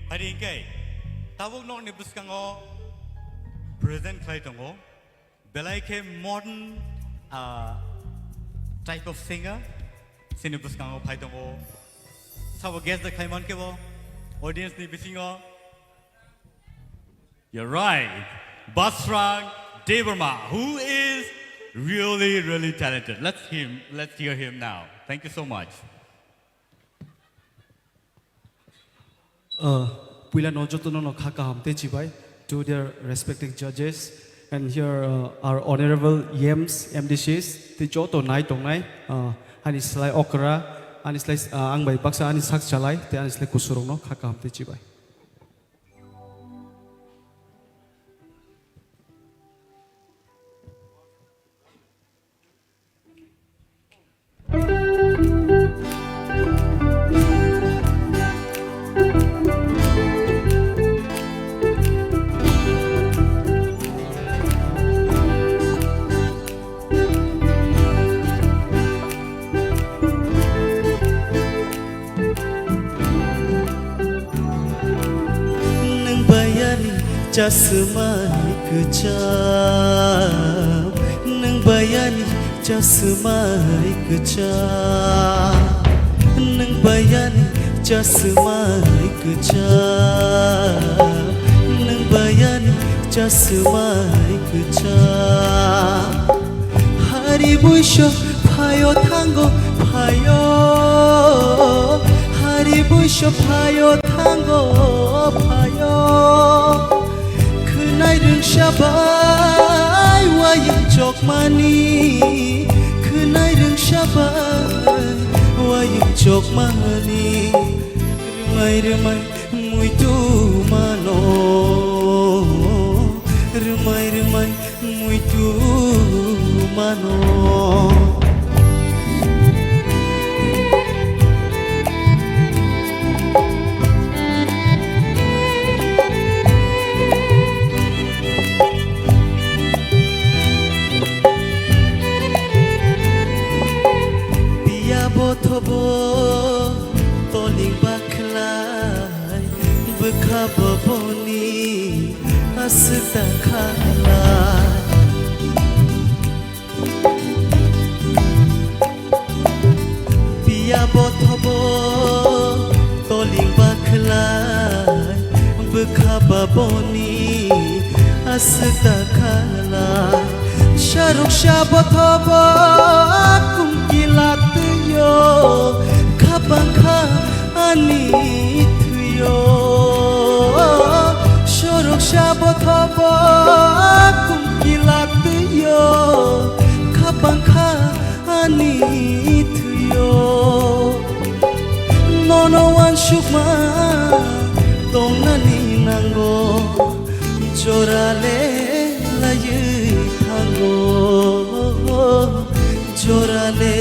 Paringay, tawag nong nibus kang present klay tongo, belay ke modern type of singer, sinibus kang pay tongo. Sawo guess the klay man ke bo, audience ni bisingo. You're right, Basrang Debbarma, who is really talented. Let's hear him now. Thank you so much. Pila nojotono no kakaham techibai to their respective judges, and here our honorable YEMS MDCs the joto nai tongnai ani slai okra ani slai angbai baksa ani sak chalai te ani slai kusurong no kakaham techibai. Jasmani kecam, neng bayani jasmani kecam, neng bayani jasmani kecam, neng bayani jasmani kecam. Hari buisho payo tango payo, hari buisho payo tango payo. Kenai reng syabai wayang jok mani, kenai reng syabai wayang jok mani. Remai muito mano, remai muito mano. Thobo toling baklai bekaboni asda khalai biya bothobo toling baklai bekaboni asda khalai sharuk shabothobo kumkilat kapangka ani tuyo shorok shabothaba kumkilat tuyo kapangka ani tuyo nono wan shukma tongnani nango jorale layi thango jorale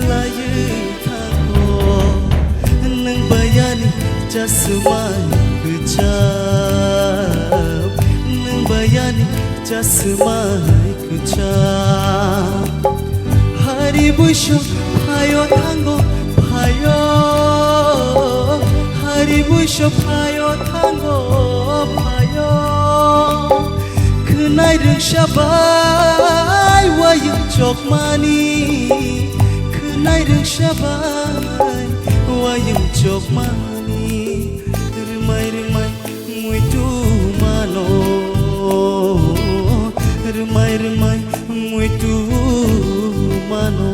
layu tango neng bayani jasmani kecam, neng bayani jasmani kecam. Hari buisho payo tango payo, hari buisho payo tango payo. Kenai reng syabai wayang jok mani, kenai reng syabai wayang jok mani. Remai muito mano, remai muito mano.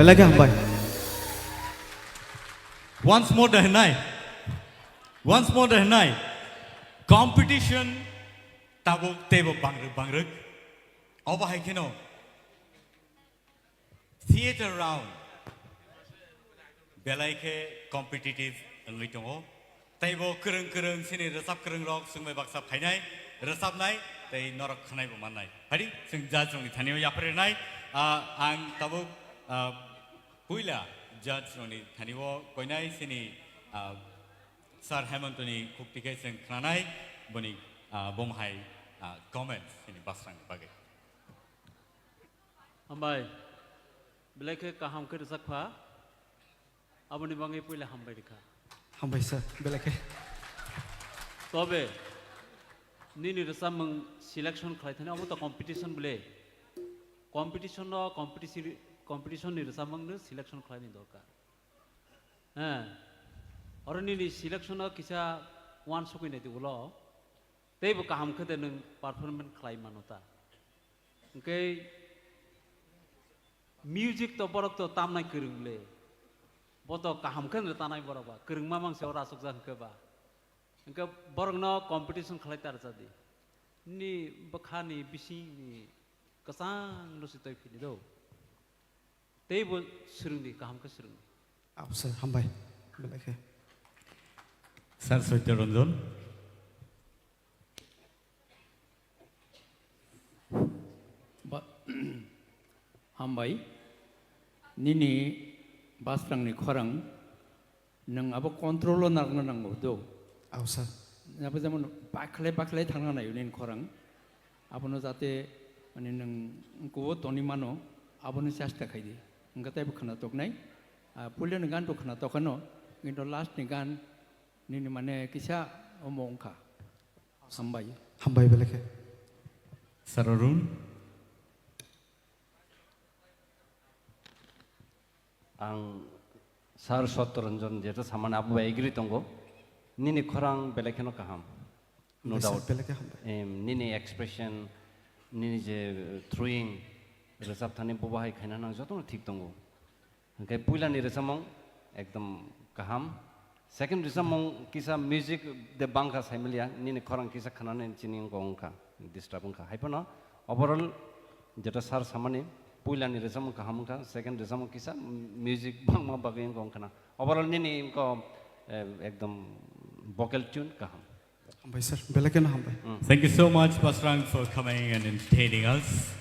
Belakang hambai. Once more dahnai. Once more dahnai. Competition tabuk tebo bangruk. Oba haikeno. Theater round. Belaike competitive litongo. Tebo kereng sini resap kereng rok sungmai baksap khainai. Resap nai tei norok khanai bo manai. Hari sing judge rong thaniyo yapre nai. Ang tabuk puila judge rong thaniwo koinai sini Sir Hemantoni kuktike sing khanai boni bomhai comments sini Basrang bage. Hambai. Belake kaham ke resakpa. Aboni bangai puila hambai dikha. Hambai sir, belakang. Tobe nini resamang selection khlaithane amo to competition bole. Competition ni resamang ne selection khlaini dorkar. Or nini selection kisa one sokoi nai digulo. Teibo kaham khade nang performance khlai manota. Okay music to borok to tamnai kerungle. Boto kaham khan tanai boraba. Kerung mamang se ora sokjan ke ba. Engka borok no competition khlai tar jadi. Ni bakhani bisi ni kasang lo sitoi fili do. Teibo serung di kaham ke serung. Aw sir, hambai. Belakang. Sir Sotya Ranjan. Hambai, nini Basrang ni korang, nang abo kontrol nak nang do. Aw sir. Apa zaman bakle thang na yunin korang, abo no jate mane nang ko toni mano, abo no chesta khai di. Engka tai bukhana tok nai, pulle ni gan to khana tokano, কিন্তু last ni gan nini mane kisa omong kha. Hambai. Hambai belakang. Sir Arun. Ang Sir Sotranjan jeto saman abu agree tongo nini khorang belakeno kaham no doubt nini expression nini je throwing resap thani bobahai khaina nang joto thik tongo kai puila ni resamong ekdam kaham second resamong kisa music de bangka saimilia nini khorang kisa khana ne chining gongka disturbing ka haipona overall jeto sar samane puila ni resam kaham ka second resam kisa music bangma bageng gong kana overall nini ko एकदम vocal tune kaham. Hambai sir, belakena hambai. Thank you so much, Basrang, for coming and entertaining us.